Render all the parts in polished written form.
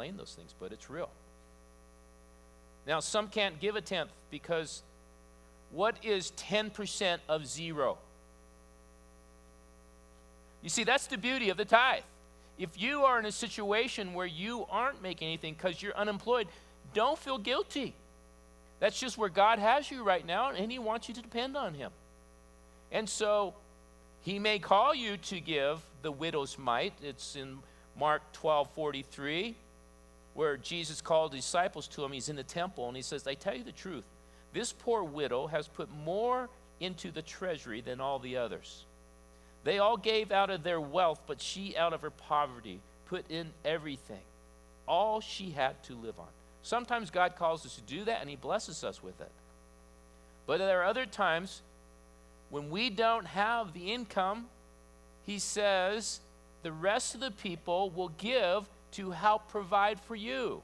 explain those things, but it's real. Now, some can't give a tenth because what is 10% of zero? You see, that's the beauty of the tithe. If you are in a situation where you aren't making anything because you're unemployed, don't feel guilty. That's just where God has you right now, and he wants you to depend on him. And so he may call you to give the widow's mite. It's in Mark 12:43, where Jesus called disciples to him. He's in the temple, and he says, I tell you the truth, this poor widow has put more into the treasury than all the others. They all gave out of their wealth, but she out of her poverty put in everything, all she had to live on. Sometimes God calls us to do that, and he blesses us with it. But there are other times when we don't have the income, he says, the rest of the people will give to help provide for you,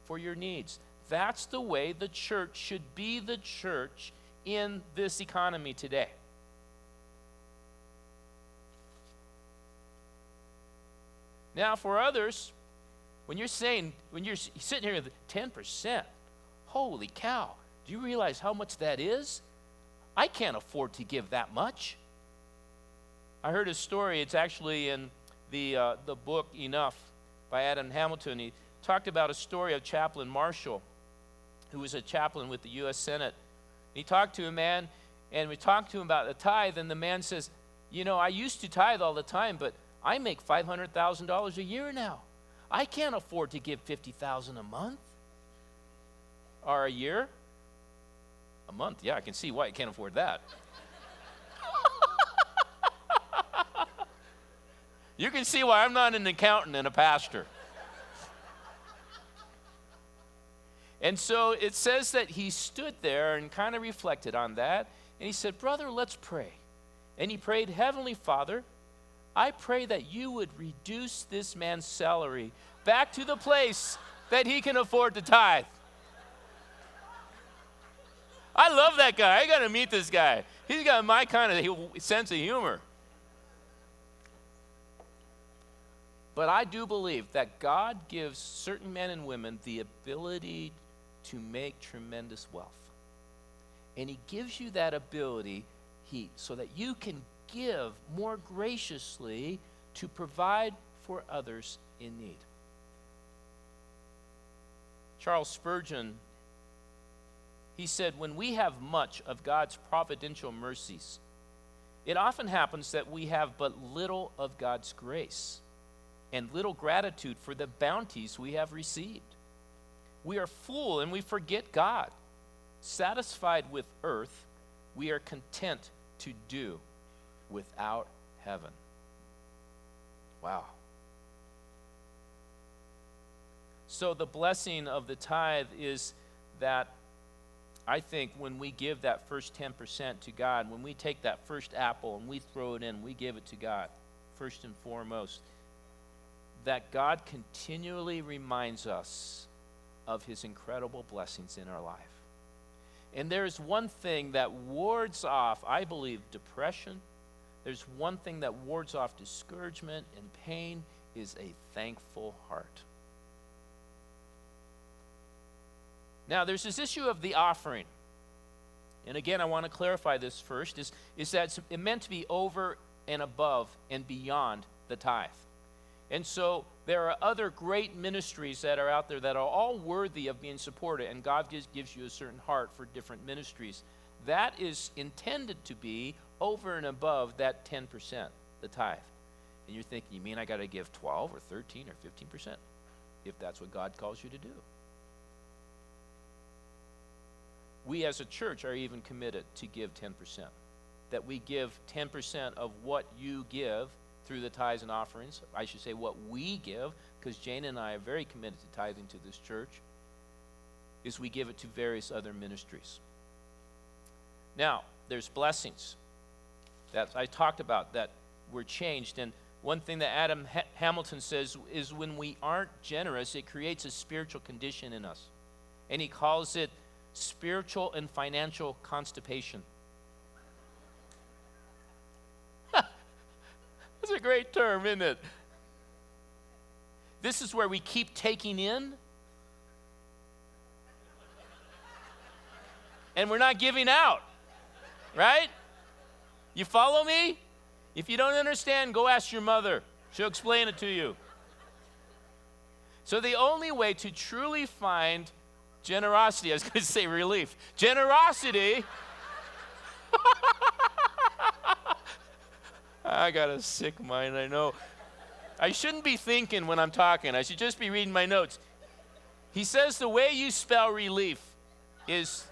for your needs. That's the way the church should be the church in this economy today. Now, for others, when you're sitting here with 10%, holy cow, do you realize how much that is? I can't afford to give that much. I heard a story. It's actually in the book Enough by Adam Hamilton. He talked about a story of Chaplain Marshall, who was a chaplain with the U.S. Senate. He talked to a man, and we talked to him about the tithe, and the man says, you know, I used to tithe all the time, but I make $500,000 a year now. I can't afford to give $50,000 a month or a year. A month, yeah, I can see why you can't afford that. You can see why I'm not an accountant and a pastor. And so it says that he stood there and kind of reflected on that, and he said, brother, let's pray. And he prayed, Heavenly Father, I pray that you would reduce this man's salary back to the place that he can afford to tithe. I love that guy. I got to meet this guy. He's got my kind of sense of humor. But I do believe that God gives certain men and women the ability to make tremendous wealth. And he gives you that ability so that you can give more graciously to provide for others in need. Charles Spurgeon, he said, when we have much of God's providential mercies, it often happens that we have but little of God's grace and little gratitude for the bounties we have received. We are full and we forget God. Satisfied with earth, we are content to do without heaven. Wow. So the blessing of the tithe is that I think when we give that first 10% to God, when we take that first apple and we throw it in, we give it to God, first and foremost, that God continually reminds us of his incredible blessings in our life. And there's one thing that wards off, I believe, depression. There's one thing that wards off discouragement and pain is a thankful heart. Now, there's this issue of the offering. And again, I want to clarify this first, is that it's meant to be over and above and beyond the tithe. And so there are other great ministries that are out there that are all worthy of being supported, and God gives you a certain heart for different ministries. That is intended to be over and above that 10%, the tithe. And you're thinking, you mean I got to give 12 or 13 or 15%, if that's what God calls you to do? We as a church are even committed to give 10%, that we give 10% of what you give through the tithes and offerings. I should say what we give, because Jane and I are very committed to tithing to this church, is we give it to various other ministries. Now, there's blessings that I talked about that were changed. And one thing that Adam Hamilton says is when we aren't generous, it creates a spiritual condition in us. And he calls it spiritual and financial constipation. That's a great term, isn't it? This is where we keep taking in, and we're not giving out, right? You follow me? If you don't understand, go ask your mother. She'll explain it to you. So the only way to truly find generosity, I was going to say relief, generosity, I got a sick mind, I know. I shouldn't be thinking when I'm talking. I should just be reading my notes. He says the way you spell relief is,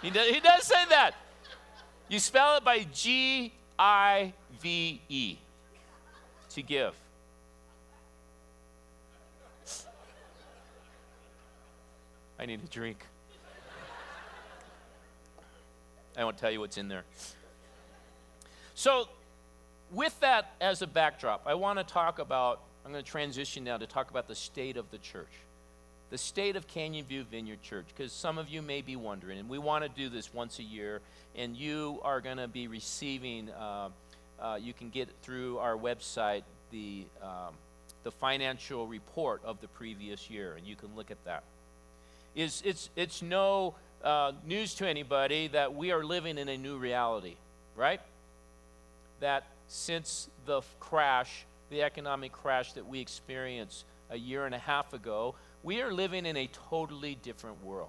he does say that. You spell it by Give, to give. I need a drink. I won't tell you what's in there. So, with that as a backdrop, I want to talk about, I'm going to transition now to talk about the state of the church. The state of Canyon View Vineyard Church, because some of you may be wondering, and we want to do this once a year, and you are going to be receiving, you can get through our website the financial report of the previous year, and you can look at that. It's no news to anybody that we are living in a new reality, right? That since the crash, the economic crash that we experienced a year and a half ago, we are living in a totally different world.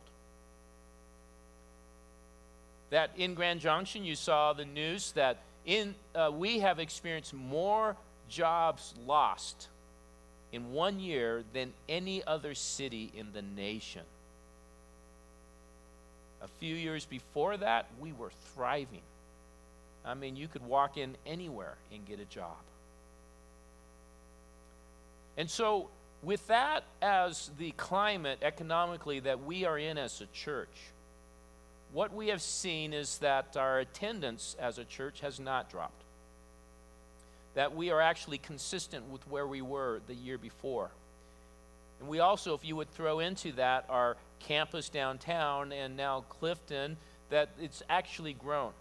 That in Grand Junction, you saw the news that we have experienced more jobs lost in 1 year than any other city in the nation. A few years before that, we were thriving. I mean, you could walk in anywhere and get a job. And so, with that as the climate economically that we are in as a church, what we have seen is that our attendance as a church has not dropped. That we are actually consistent with where we were the year before. And we also, if you would throw into that, our campus downtown and now Clifton, that it's actually grown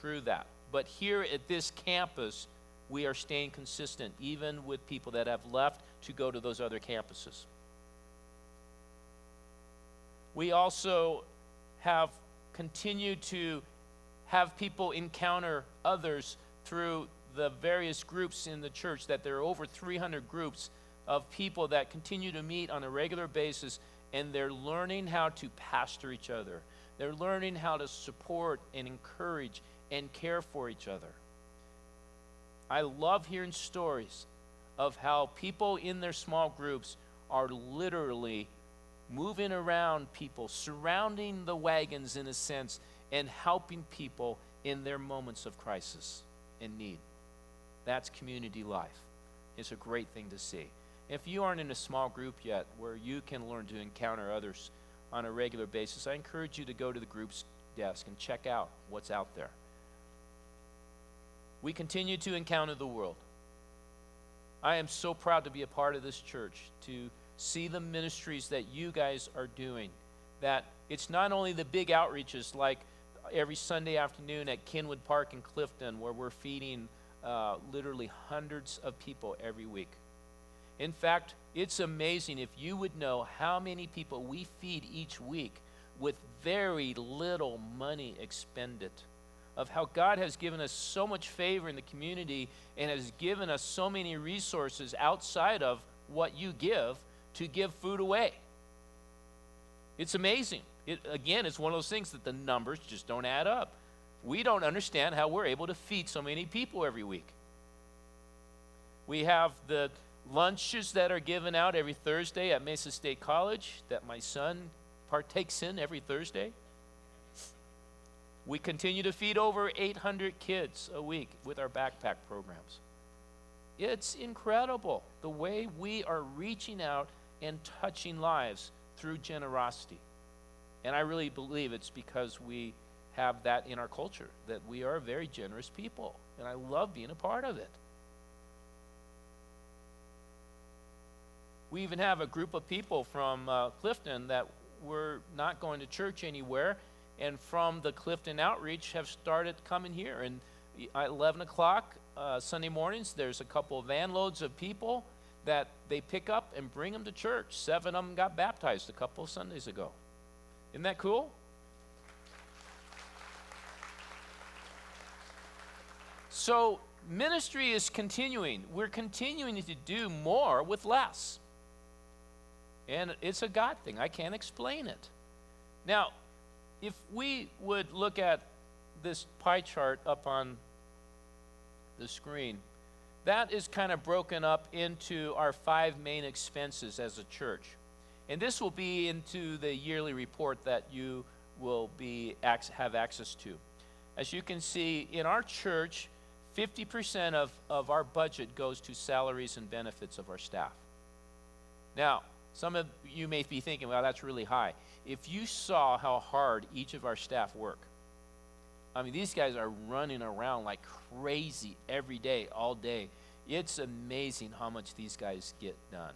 through that. But here at this campus, we are staying consistent, even with people that have left to go to those other campuses. We also have continued to have people encounter others through the various groups in the church, that there are over 300 groups of people that continue to meet on a regular basis, and they're learning how to pastor each other. They're learning how to support and encourage and care for each other. I love hearing stories of how people in their small groups are literally moving around people, surrounding the wagons in a sense, and helping people in their moments of crisis and need. That's community life. It's a great thing to see. If you aren't in a small group yet where you can learn to encounter others on a regular basis, I encourage you to go to the groups desk and check out what's out there. We continue to encounter the world. I am so proud to be a part of this church, to see the ministries that you guys are doing, that it's not only the big outreaches like every Sunday afternoon at Kenwood Park in Clifton, where we're feeding literally hundreds of people every week. In fact, it's amazing if you would know how many people we feed each week with very little money expended, of how God has given us so much favor in the community and has given us so many resources outside of what you give to give food away. It's amazing. Again, it's one of those things that the numbers just don't add up. We don't understand how we're able to feed so many people every week. We have the lunches that are given out every Thursday at Mesa State College that my son partakes in every Thursday. We continue to feed over 800 kids a week with our backpack programs. It's incredible the way we are reaching out and touching lives through generosity. And I really believe it's because we have that in our culture, that we are very generous people. And I love being a part of it. We even have a group of people from Clifton that were not going to church anywhere, and from the Clifton outreach have started coming here. And at 11 o'clock Sunday mornings, there's a couple of van loads of people that they pick up and bring them to church. 7 of them got baptized a couple of Sundays ago. Isn't that cool? So ministry is continuing. We're continuing to do more with less. And it's a God thing. I can't explain it. Now, if we would look at this pie chart up on the screen, that is kind of broken up into our 5 main expenses as a church. And this will be into the yearly report that you will have access to. As you can see, in our church, 50% of our budget goes to salaries and benefits of our staff. Now, some of you may be thinking, well, that's really high. If you saw how hard each of our staff work, I mean, these guys are running around like crazy every day, all day. It's amazing how much these guys get done.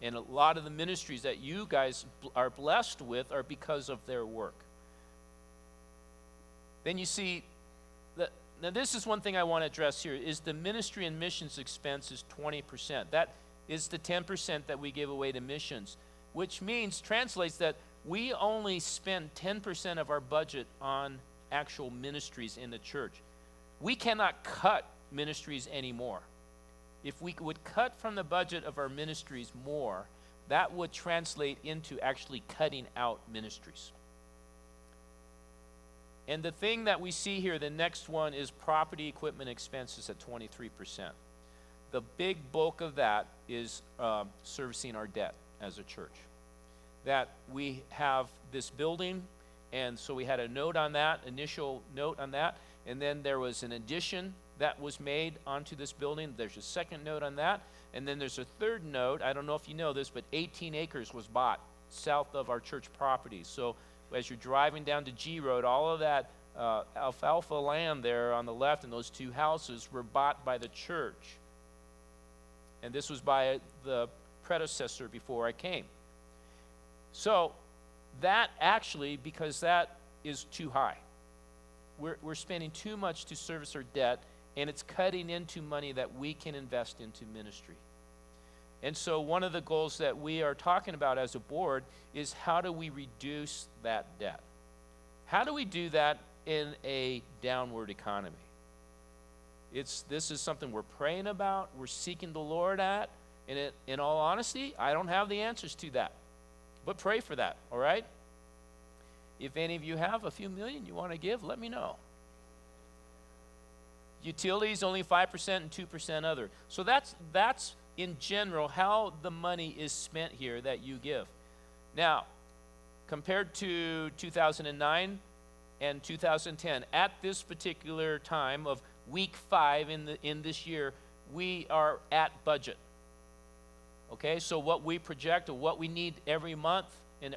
And a lot of the ministries that you guys are blessed with are because of their work. Then you see, now this is one thing I want to address here, is the ministry and missions expense is 20%. That is the 10% that we give away to missions, which translates that we only spend 10% of our budget on actual ministries in the church. We cannot cut ministries anymore. If we would cut from the budget of our ministries more, that would translate into actually cutting out ministries. And the thing that we see here, the next one, is property equipment expenses at 23%. The big bulk of that is servicing our debt as a church. That we have this building, and so we had a note on that, initial note on that, and then there was an addition that was made onto this building. There's a second note on that, and then there's a third note. I don't know if you know this, but 18 acres was bought south of our church property. So as you're driving down to G Road, all of that alfalfa land there on the left and those 2 houses were bought by the church. And this was by the predecessor before I came. So that actually, because that is too high. We're spending too much to service our debt, and it's cutting into money that we can invest into ministry. And so one of the goals that we are talking about as a board is, how do we reduce that debt? How do we do that in a downward economy? This is something we're praying about, we're seeking the Lord at, and in all honesty, I don't have the answers to that. But pray for that, all right? If any of you have a few million you want to give, let me know. Utilities, only 5% and 2% other. So that's in general how the money is spent here that you give. Now, compared to 2009 and 2010, at this particular time of week 5 in this year, we are at budget. Okay, so what we project or what we need every month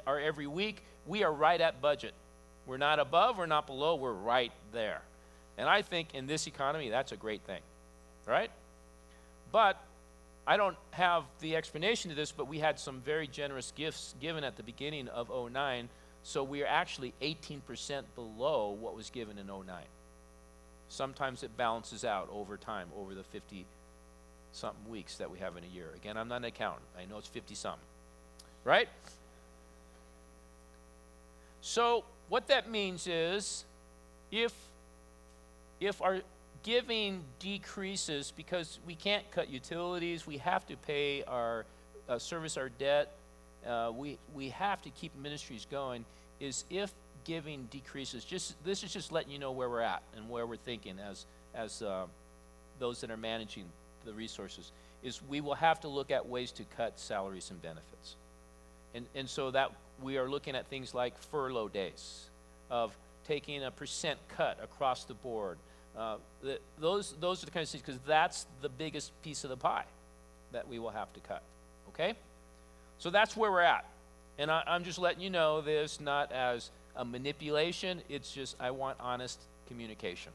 or every week, we are right at budget. We're not above, we're not below, we're right there. And I think in this economy, that's a great thing, right? But I don't have the explanation to this, but we had some very generous gifts given at the beginning of 2009, so we are actually 18% below what was given in 2009. Sometimes it balances out over time, over the 50-something weeks that we have in a year. Again, I'm not an accountant. I know it's 50-something, right? So what that means is, if our giving decreases because we can't cut utilities, we have to pay our service our debt, we have to keep ministries going, is if giving decreases. This is just letting you know where we're at and where we're thinking as those that are managing the resources, is we will have to look at ways to cut salaries and benefits. And so that we are looking at things like furlough days, of taking a % cut across the board. Those are the kind of things, because that's the biggest piece of the pie that we will have to cut, okay? So that's where we're at. And I'm just letting you know this not as a manipulation, it's just I want honest communication.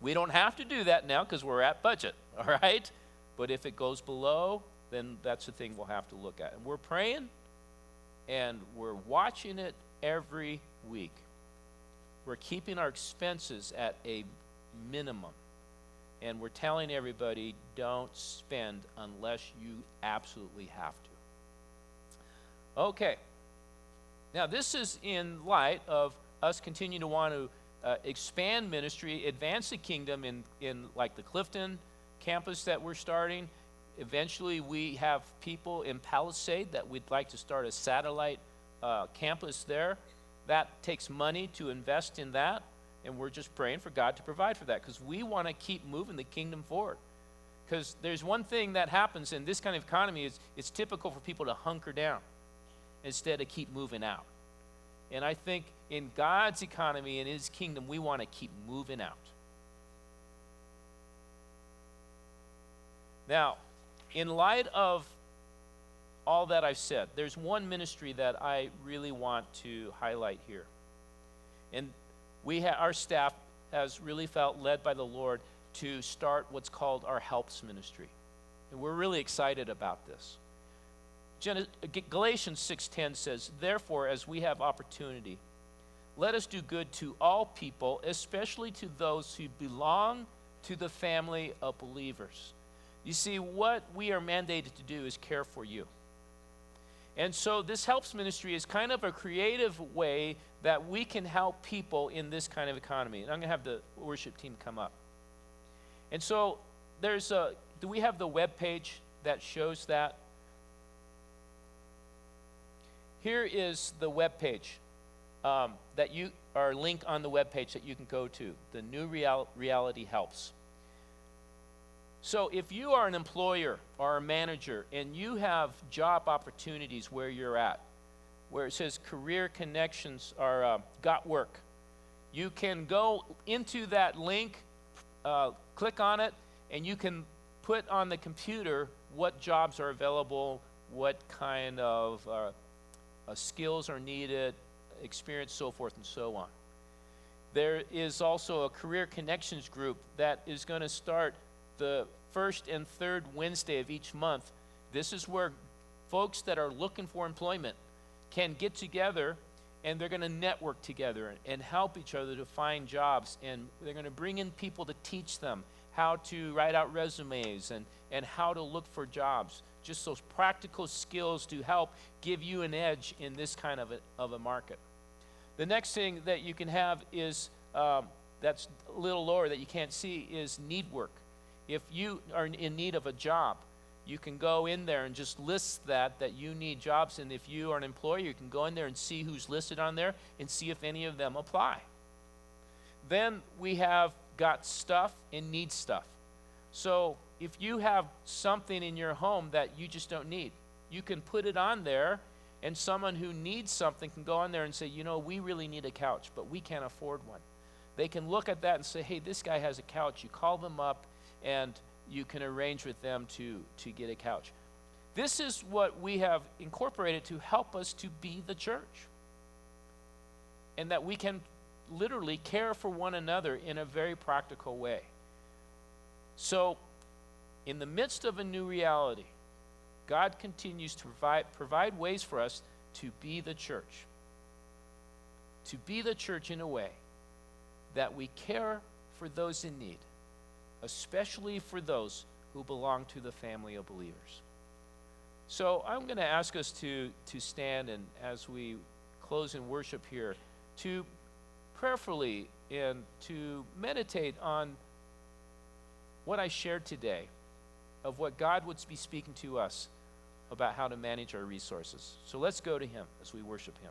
We don't have to do that now because we're at budget, all right? But if it goes below, then that's the thing we'll have to look at. And we're praying, and we're watching it every week. We're keeping our expenses at a minimum. And we're telling everybody, don't spend unless you absolutely have to. Okay. Now, this is in light of us continuing to want to expand ministry, advance the kingdom in like the Clifton campus that we're starting. Eventually, we have people in Palisade that we'd like to start a satellite campus there. That takes money to invest in that, and we're just praying for God to provide for that because we want to keep moving the kingdom forward. Because there's one thing that happens in this kind of economy is it's typical for people to hunker down instead of keep moving out. And I think in God's economy and his kingdom, we want to keep moving out. Now, in light of all that I've said, there's one ministry that I really want to highlight here. And our staff has really felt led by the Lord to start what's called our Helps ministry. And we're really excited about this. Galatians 6:10 says, "Therefore, as we have opportunity, let us do good to all people, especially to those who belong to the family of believers." You see, what we are mandated to do is care for you. And so this Helps ministry is kind of a creative way that we can help people in this kind of economy. And I'm going to have the worship team come up. And so do we have the web page that shows that? Here is the web page our link on the web page that you can go to, the New Reality Helps. So if you are an employer or a manager and you have job opportunities where you're at, where it says career connections or got work, you can go into that link, click on it, and you can put on the computer what jobs are available, what kind of skills are needed, experience, so forth and so on. There is also a career connections group that is going to start the first and third Wednesday of each month. This is where folks that are looking for employment can get together, and they're going to network together and help each other to find jobs. And they're going to bring in people to teach them how to write out resumes and how to look for jobs. Just those practical skills to help give you an edge in this kind of a market. The next thing that you can have is, that's a little lower that you can't see, is need work. If you are in need of a job, you can go in there and just list that you need jobs. And if you are an employer, you can go in there and see who's listed on there and see if any of them apply. Then we have got stuff and need stuff. So if you have something in your home that you just don't need, you can put it on there, and someone who needs something can go on there and say, we really need a couch, but we can't afford one. They can look at that and say, hey, this guy has a couch. You call them up, and you can arrange with them to get a couch. This is what we have incorporated to help us to be the church, and that we can literally care for one another in a very practical way. So, in the midst of a new reality, God continues to provide ways for us to be the church. To be the church in a way that we care for those in need, especially for those who belong to the family of believers. So I'm going to ask us to stand, and as we close in worship here, to prayerfully and to meditate on what I shared today, of what God would be speaking to us about how to manage our resources. So let's go to him as we worship him.